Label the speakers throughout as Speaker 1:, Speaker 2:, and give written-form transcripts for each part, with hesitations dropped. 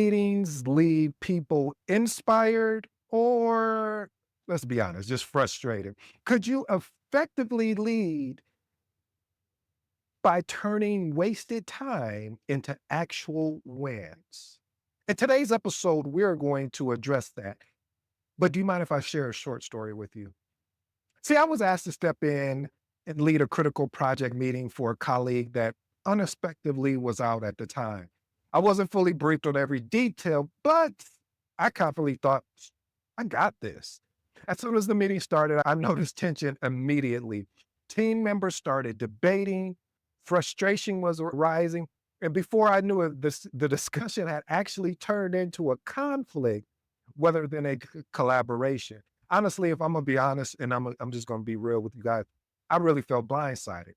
Speaker 1: Meetings leave people inspired or, let's be honest, just frustrated? Could you effectively lead by turning wasted time into actual wins? In today's episode, we're going to address that. But do you mind if I share a short story with you? See, I was asked to step in and lead a critical project meeting for a colleague that unexpectedly was out at the time. I wasn't fully briefed on every detail, but I confidently thought, I got this. As soon as the meeting started, I noticed tension immediately. Team members started debating, frustration was rising, and before I knew it, the discussion had actually turned into a conflict rather than a collaboration. Honestly, if I'm gonna be honest, and I'm just gonna be real with you guys, I really felt blindsided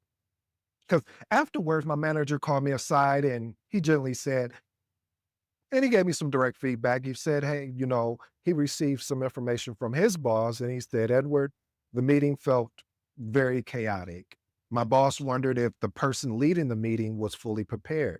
Speaker 1: because afterwards, my manager called me aside and he gently said, and he gave me some direct feedback. He said, "Hey, he received some information from his boss, and he said, Edward, the meeting felt very chaotic. My boss wondered if the person leading the meeting was fully prepared."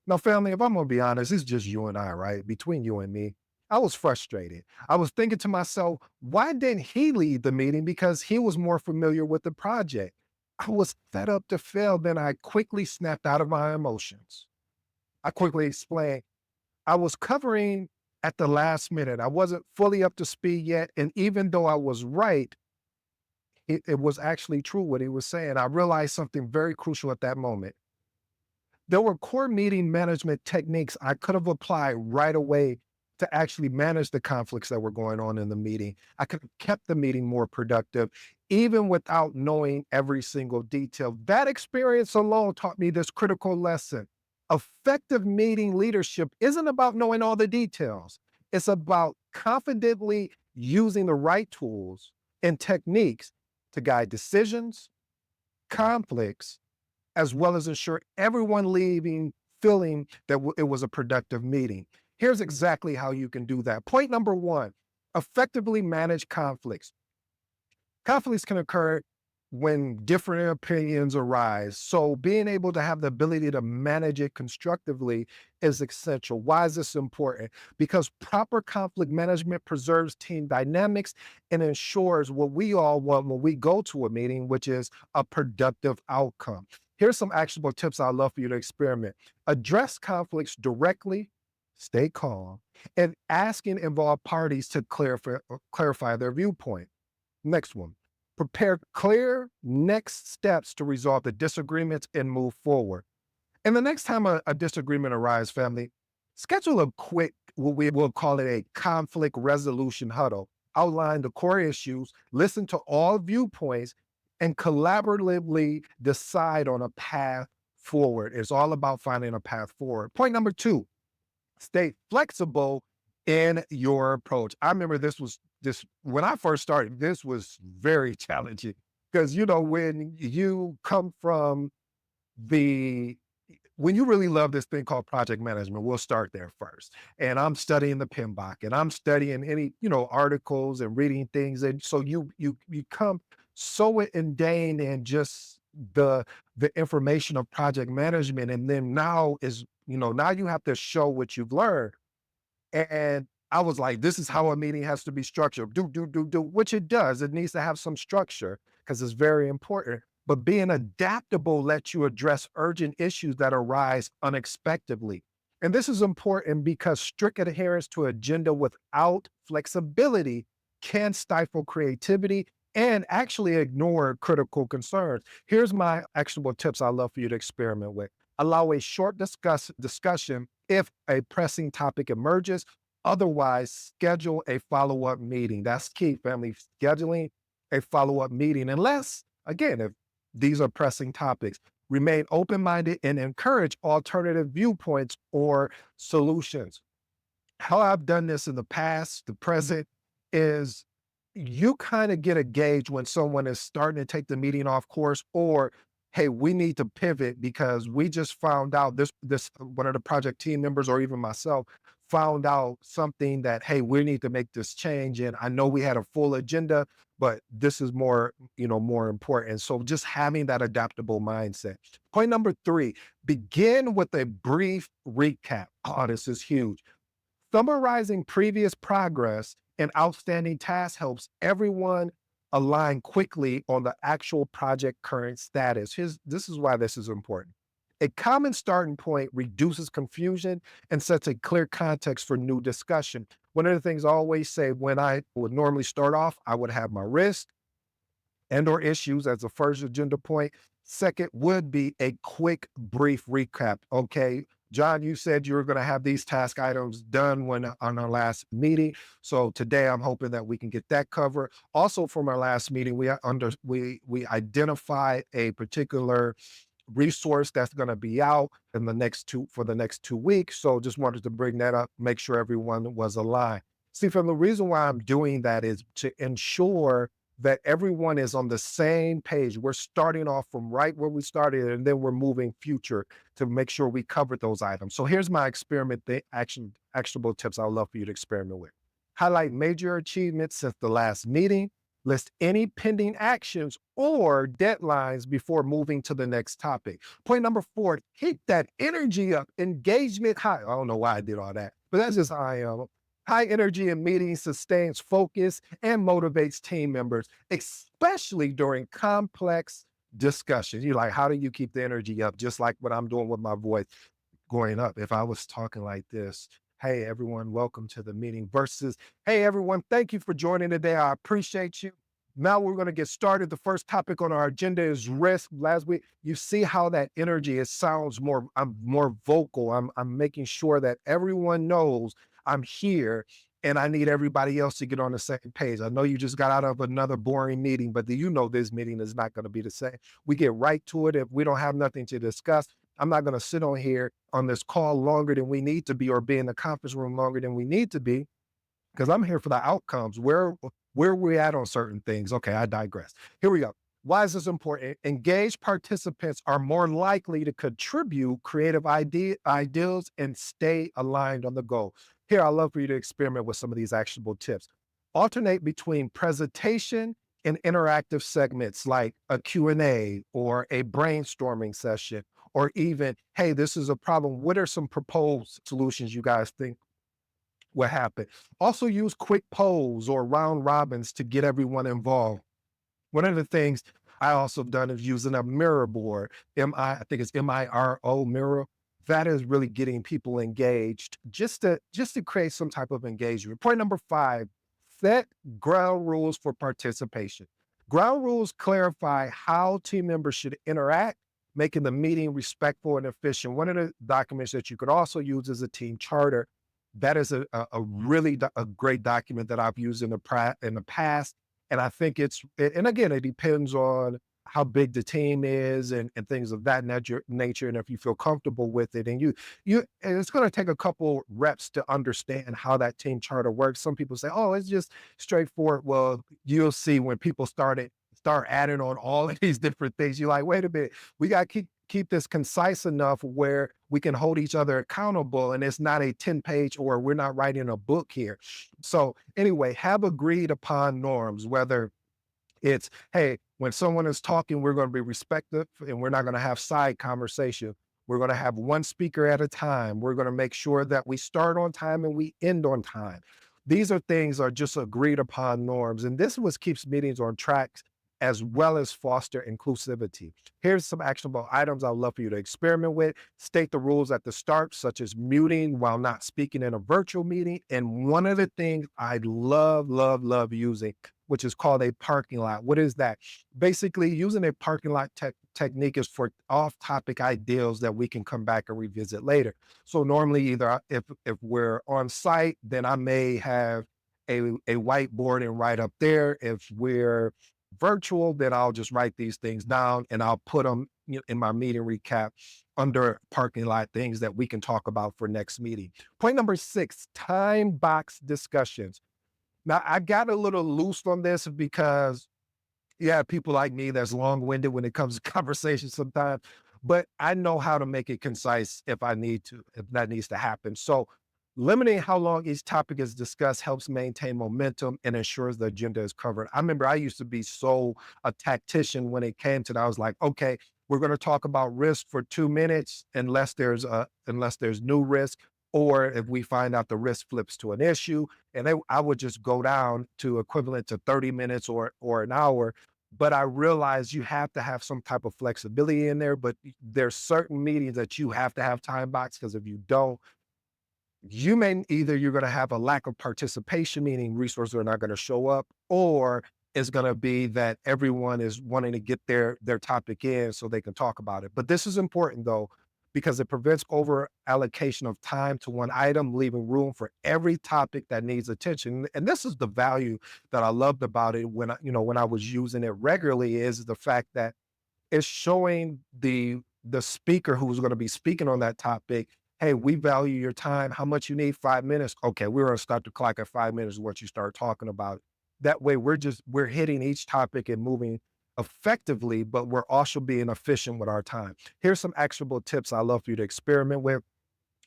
Speaker 1: Now, family, if I'm gonna be honest, it's just you and I, right? Between you and me, I was frustrated. I was thinking to myself, why didn't he lead the meeting? Because he was more familiar with the project. I was fed up to fail. Then I quickly snapped out of my emotions. I quickly explained I was covering at the last minute. I wasn't fully up to speed yet. And even though I was right, it was actually true what he was saying. I realized something very crucial at that moment. There were core meeting management techniques I could have applied right away to actually manage the conflicts that were going on in the meeting. I could have kept the meeting more productive, even without knowing every single detail. That experience alone taught me this critical lesson. Effective meeting leadership isn't about knowing all the details, it's about confidently using the right tools and techniques to guide decisions, conflicts, as well as ensure everyone leaving feeling that it was a productive meeting. Here's exactly how you can do that. Point number one, effectively manage conflicts. Conflicts can occur when different opinions arise. So being able to have the ability to manage it constructively is essential. Why is this important? Because proper conflict management preserves team dynamics and ensures what we all want when we go to a meeting, which is a productive outcome. Here's some actionable tips I'd love for you to experiment. Address conflicts directly, stay calm, and asking involved parties to clarify their viewpoint. Next one, prepare clear next steps to resolve the disagreements and move forward. And the next time a disagreement arises, family, schedule a quick, what we will call it a conflict resolution huddle. Outline the core issues, listen to all viewpoints, and collaboratively decide on a path forward. It's all about finding a path forward. Point number two, stay flexible in your approach. I remember this when I first started, this was very challenging because when you come from the when you really love this thing called project management, we'll start there first. And I'm studying the PMBOK and I'm studying any, articles and reading things. And so you come so ingrained in just the the information of project management. And then now you have to show what you've learned. And I was like, this is how a meeting has to be structured. Do, which it does. It needs to have some structure because it's very important. But being adaptable lets you address urgent issues that arise unexpectedly. And this is important because strict adherence to agenda without flexibility can stifle creativity and actually ignore critical concerns. Here's my actionable tips I love for you to experiment with. Allow a short discussion if a pressing topic emerges. Otherwise, schedule a follow-up meeting. That's key, family. Scheduling a follow-up meeting, unless, again, if these are pressing topics. Remain open-minded and encourage alternative viewpoints or solutions. How I've done this in the past, the present, is you kind of get a gauge when someone is starting to take the meeting off course, or hey, we need to pivot because we just found out this one of the project team members or even myself found out something that, hey, we need to make this change. And I know we had a full agenda, but this is more important. So just having that adaptable mindset. Point number three, begin with a brief recap. Oh, this is huge. Summarizing previous progress and outstanding tasks helps everyone align quickly on the actual project current status. This is why this is important. A common starting point reduces confusion and sets a clear context for new discussion. One of the things I always say when I would normally start off, I would have my risk and or issues as the first agenda point. Second would be a quick, brief recap. Okay, John, you said you were going to have these task items done when on our last meeting. So today I'm hoping that we can get that covered. Also, from our last meeting, we identified a particular resource that's going to be out in the next 2 weeks. So just wanted to bring that up, make sure everyone was aligned. See, from the reason why I'm doing that is to ensure that everyone is on the same page. We're starting off from right where we started, and then we're moving future to make sure we covered those items. So here's my actionable tips I'd love for you to experiment with. Highlight major achievements since the last meeting. List any pending actions or deadlines before moving to the next topic. Point number 4, keep that energy up, engagement high. I don't know why I did all that, but that's just how I am. High energy in meetings sustains focus and motivates team members, especially during complex discussions. You're like, how do you keep the energy up? Just like what I'm doing with my voice going up. If I was talking like this, hey, everyone, welcome to the meeting versus, hey, everyone, thank you for joining today. I appreciate you. Now we're going to get started. The first topic on our agenda is risk. Last week, you see how that energy, it sounds more, I'm more vocal. I'm making sure that everyone knows I'm here and I need everybody else to get on the same page. I know you just got out of another boring meeting, but you know this meeting is not going to be the same. We get right to it. If we don't have nothing to discuss, I'm not going to sit on here on this call longer than we need to be or be in the conference room longer than we need to be because I'm here for the outcomes. Where we at on certain things? Okay, I digress. Here we go. Why is this important? Engaged participants are more likely to contribute creative ideas and stay aligned on the goal. Here, I'd love for you to experiment with some of these actionable tips. Alternate between presentation and interactive segments like a Q&A or a brainstorming session, or even, hey, this is a problem. What are some proposed solutions you guys think what happened? Also use quick polls or round robins to get everyone involved. One of the things I also done is using a mirror board. I think it's MIRO mirror. That is really getting people engaged just to create some type of engagement. Point number 5, set ground rules for participation. Ground rules clarify how team members should interact, making the meeting respectful and efficient. One of the documents that you could also use is a team charter. That is a really a great document that I've used in the past. And I think and again, it depends on how big the team is and things of that nature. And if you feel comfortable with it and and it's going to take a couple reps to understand how that team charter works. Some people say, oh, it's just straightforward. Well, you'll see when people start adding on all of these different things. You're like, wait a minute, we got to keep this concise enough where we can hold each other accountable and it's not a 10-page or we're not writing a book here. So anyway, have agreed upon norms, whether it's, hey, when someone is talking, we're going to be respectful and we're not going to have side conversation. We're going to have one speaker at a time. We're going to make sure that we start on time and we end on time. These are things are just agreed upon norms. And this is what keeps meetings on track as well as foster inclusivity. Here's some actionable items I'd love for you to experiment with. State the rules at the start, such as muting while not speaking in a virtual meeting. And one of the things I love using, which is called a parking lot. What is that? Basically, using a parking lot technique is for off-topic ideas that we can come back and revisit later. So normally either if we're on site, then I may have a whiteboard and write up there. If we're virtual, then I'll just write these things down and I'll put them in my meeting recap under parking lot things that we can talk about for next meeting. Point number 6, time box discussions. Now, I got a little loose on this because, yeah, people like me that's long-winded when it comes to conversation sometimes, but I know how to make it concise if that needs to happen. So limiting how long each topic is discussed helps maintain momentum and ensures the agenda is covered. I remember I used to be so a tactician when it came to that. I was like, okay, we're going to talk about risk for 2 minutes unless there's new risk, or if we find out the risk flips to an issue, and I would just go down to equivalent to 30 minutes or an hour. But I realize you have to have some type of flexibility in there, but there's certain meetings that you have to have time box, because if you don't, you may either you're going to have a lack of participation, meaning resources are not going to show up, or it's going to be that everyone is wanting to get their topic in so they can talk about it. But this is important though, because it prevents over allocation of time to one item, leaving room for every topic that needs attention. And this is the value that I loved about it when when I was using it regularly, is the fact that it's showing the speaker who's going to be speaking on that topic, hey, we value your time. How much you need? 5 minutes. Okay, we're going to start the clock at 5 minutes once you start talking about it. That way, we're hitting each topic and moving effectively, but we're also being efficient with our time. Here's some actionable tips I love for you to experiment with.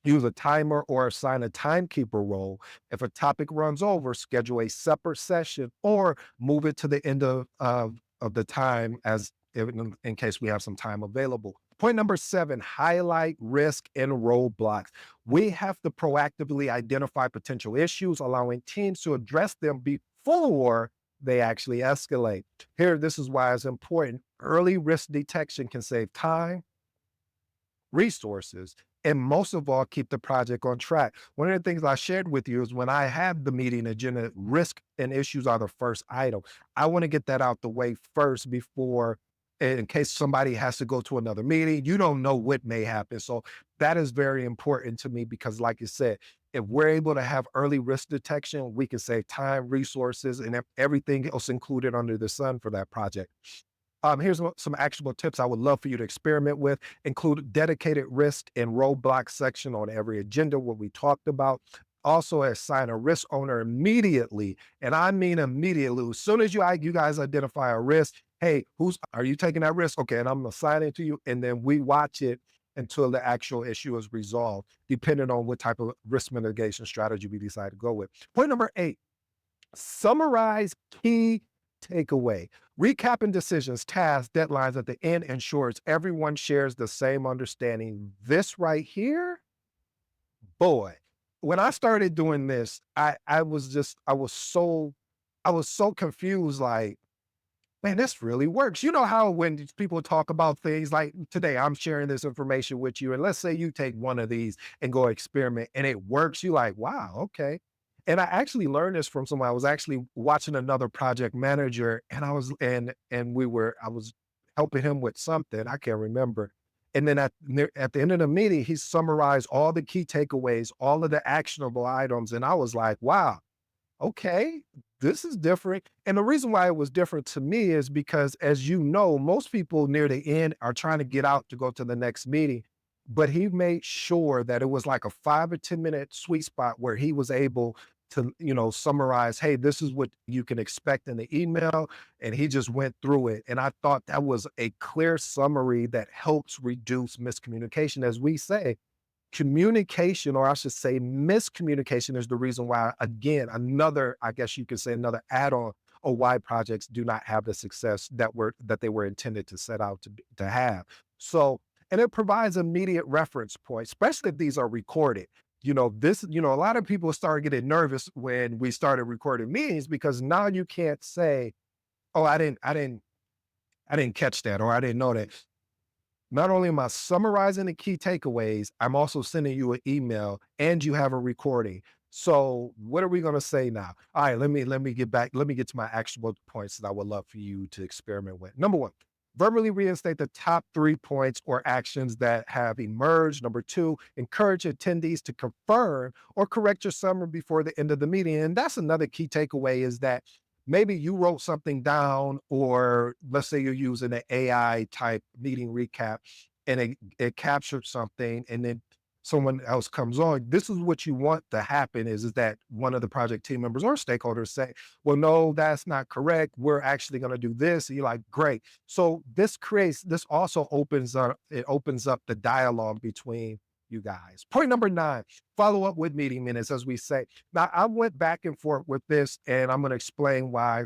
Speaker 1: Use a timer or assign a timekeeper role. If a topic runs over, schedule a separate session or move it to the end of the time, as in case we have some time available. Point number 7, highlight risk and roadblocks. We have to proactively identify potential issues, allowing teams to address them before they actually escalate. Here, this is why it's important. Early risk detection can save time, resources, and most of all, keep the project on track. One of the things I shared with you is when I have the meeting agenda, risk and issues are the first item. I want to get that out the way first before, in case somebody has to go to another meeting. You don't know what may happen. So that is very important to me because, like you said, if we're able to have early risk detection, we can save time, resources, and everything else included under the sun for that project. Here's some actionable tips I would love for you to experiment with. Include dedicated risk and roadblock section on every agenda, what we talked about. Also assign a risk owner immediately. And I mean immediately. As soon as you guys identify a risk, hey, are you taking that risk? Okay, and I'm assigning it to you. And then we watch it until the actual issue is resolved, depending on what type of risk mitigation strategy we decide to go with. Point number 8, summarize key takeaway. Recapping decisions, tasks, deadlines at the end ensures everyone shares the same understanding. This right here, boy, when I started doing this, I was so confused, like, man, this really works. You know how when people talk about things like today, I'm sharing this information with you, and let's say you take one of these and go experiment and it works, you like, wow, okay. And I actually learned this from someone. I was actually watching another project manager and I was helping him with something. I can't remember. And then at the end of the meeting, he summarized all the key takeaways, all of the actionable items. And I was like, wow, okay, this is different. And the reason why it was different to me is because, as you know, most people near the end are trying to get out to go to the next meeting. But he made sure that it was like a 5 or 10 minute sweet spot where he was able to, summarize, hey, this is what you can expect in the email. And he just went through it. And I thought that was a clear summary that helps reduce miscommunication. As we say, communication, or I should say miscommunication, is the reason why, again, I guess you could say another add-on or why projects do not have the success that they were intended to set out to have. So, and it provides immediate reference points, especially if these are recorded. A lot of people started getting nervous when we started recording meetings, because now you can't say, oh, I didn't catch that, or I didn't know that. Not only am I summarizing the key takeaways, I'm also sending you an email and you have a recording. So what are we going to say now? All right, let me get back. Let me get to my actionable points that I would love for you to experiment with. Number 1, verbally reinstate the top 3 points or actions that have emerged. Number 2, encourage attendees to confirm or correct your summary before the end of the meeting. And that's another key takeaway, is that maybe you wrote something down, or let's say you're using an AI type meeting recap and it captured something, and then someone else comes on. This is what you want to happen, is that one of the project team members or stakeholders say, well, no, that's not correct. We're actually going to do this. And you're like, great. So this also opens up the dialogue between you guys. Point number 9, follow up with meeting minutes, as we say. Now, I went back and forth with this, and I'm going to explain why.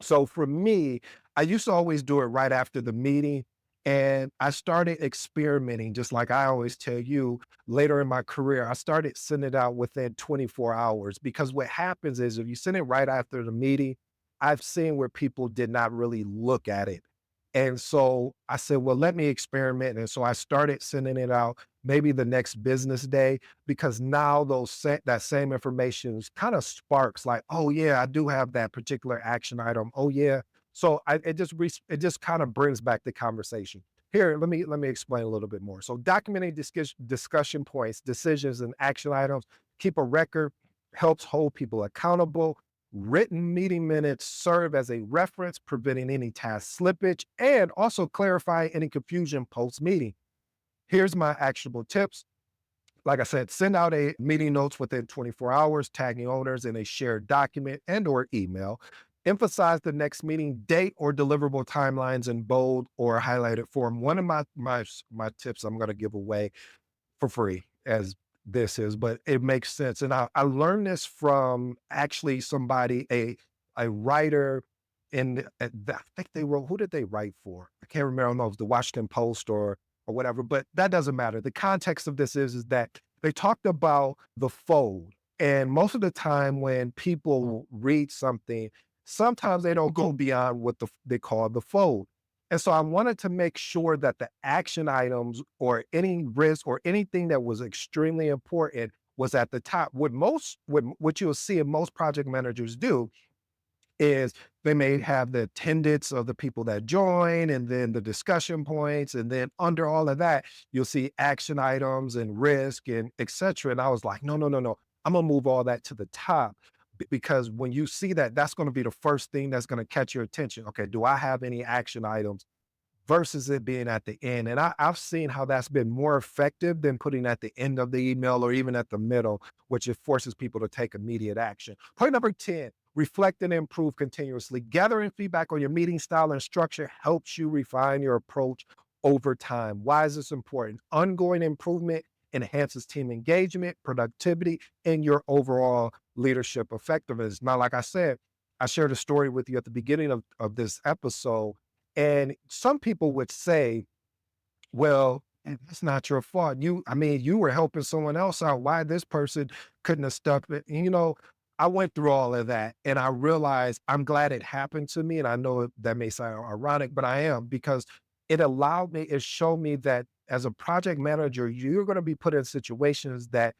Speaker 1: So for me, I used to always do it right after the meeting. And I started experimenting, just like I always tell you later in my career, I started sending it out within 24 hours because what happens is if you send it right after the meeting, I've seen where people did not really look at it. And so I said, well, let me experiment. And so I started sending it out maybe the next business day because now that same information kind of sparks like, oh yeah, I do have that particular action item. Oh yeah, so it just kind of brings back the conversation. Here, let me explain a little bit more. So documenting discussion points, decisions, and action items, keep a record, helps hold people accountable. Written meeting minutes serve as a reference, preventing any task slippage, and also clarify any confusion post meeting. Here's my actionable tips. Like I said, send out a meeting notes within 24 hours, tagging owners in a shared document and or email. Emphasize the next meeting date or deliverable timelines in bold or highlighted form. One of my tips I'm going to give away for free as this is, but it makes sense. And I learned this from actually somebody, a writer I think they wrote, who did they write for? I can't remember. I don't know if it was the Washington Post or whatever, but that doesn't matter. The context of this is that they talked about the fold. And most of the time when people read something, sometimes they don't go beyond what they call the fold. And so I wanted to make sure that the action items or any risk or anything that was extremely important was at the top. What you'll see in most project managers do is they may have the attendance of the people that join and then the discussion points. And then under all of that, you'll see action items and risk and et cetera. And I was like, no, no, no, no. I'm gonna move all that to the top because when you see that, that's going to be the first thing that's going to catch your attention. Okay, do I have any action items versus it being at the end? And I've seen how that's been more effective than putting at the end of the email or even at the middle, which it forces people to take immediate action. Point number 10, reflect and improve continuously. Gathering feedback on your meeting style and structure helps you refine your approach over time. Why is this important? Ongoing improvement enhances team engagement, productivity, and your overall leadership effectiveness. Now, like I said, I shared a story with you at the beginning of this episode, and some people would say, well, that's not your fault. I mean, you were helping someone else out. Why this person couldn't have stuck it? And, I went through all of that and I realized I'm glad it happened to me. And I know that may sound ironic, but I am because it showed me that as a project manager, you're going to be put in situations that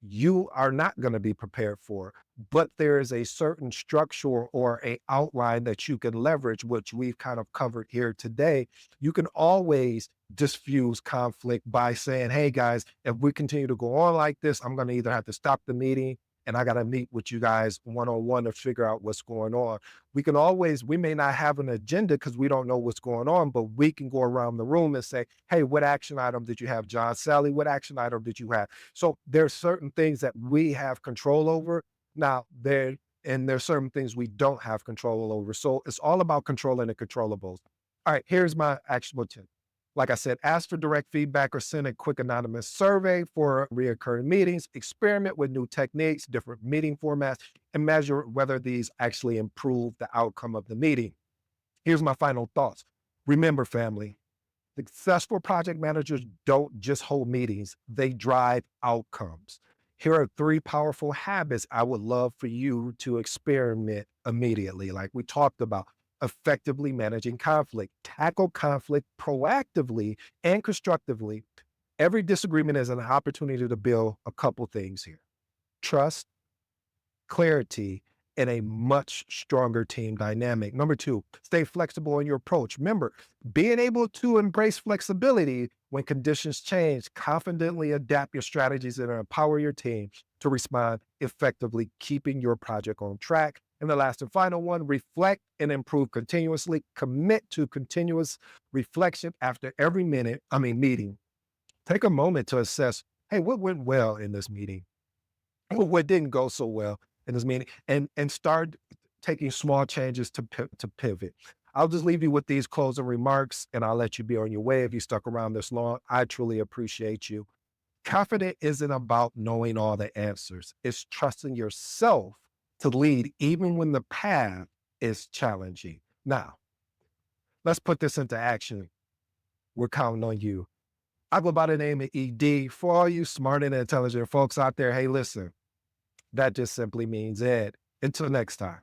Speaker 1: you are not going to be prepared for, but there is a certain structure or a outline that you can leverage, which we've kind of covered here today. You can always diffuse conflict by saying, hey guys, if we continue to go on like this, I'm going to either have to stop the meeting and I got to meet with you guys one-on-one to figure out what's going on. We may not have an agenda because we don't know what's going on, but we can go around the room and say, hey, what action item did you have, John? Sally, what action item did you have? So there's certain things that we have control over. Now, there's certain things we don't have control over. So it's all about controlling the controllables. All right, here's my actionable tip. Like I said, ask for direct feedback or send a quick anonymous survey for reoccurring meetings. Experiment with new techniques, different meeting formats, and measure whether these actually improve the outcome of the meeting. Here's my final thoughts. Remember, family, successful project managers don't just hold meetings, they drive outcomes. Here are 3 powerful habits I would love for you to experiment immediately. Like we talked about, effectively managing conflict, tackle conflict proactively and constructively. Every disagreement is an opportunity to build a couple things here: trust, clarity, and a much stronger team dynamic. Number 2, stay flexible in your approach. Remember, being able to embrace flexibility when conditions change, confidently adapt your strategies and empower your team to respond effectively, keeping your project on track. And the last and final one, reflect and improve continuously. Commit to continuous reflection after every meeting. Take a moment to assess, hey, what went well in this meeting? What didn't go so well in this meeting, and start taking small changes to pivot. I'll just leave you with these closing remarks and I'll let you be on your way. If you stuck around this long, I truly appreciate you. Confident isn't about knowing all the answers. It's trusting yourself to lead even when the path is challenging. Now, let's put this into action. We're counting on you. I go by the name of ED. For all you smart and intelligent folks out there, hey, listen, that just simply means Ed. Until next time.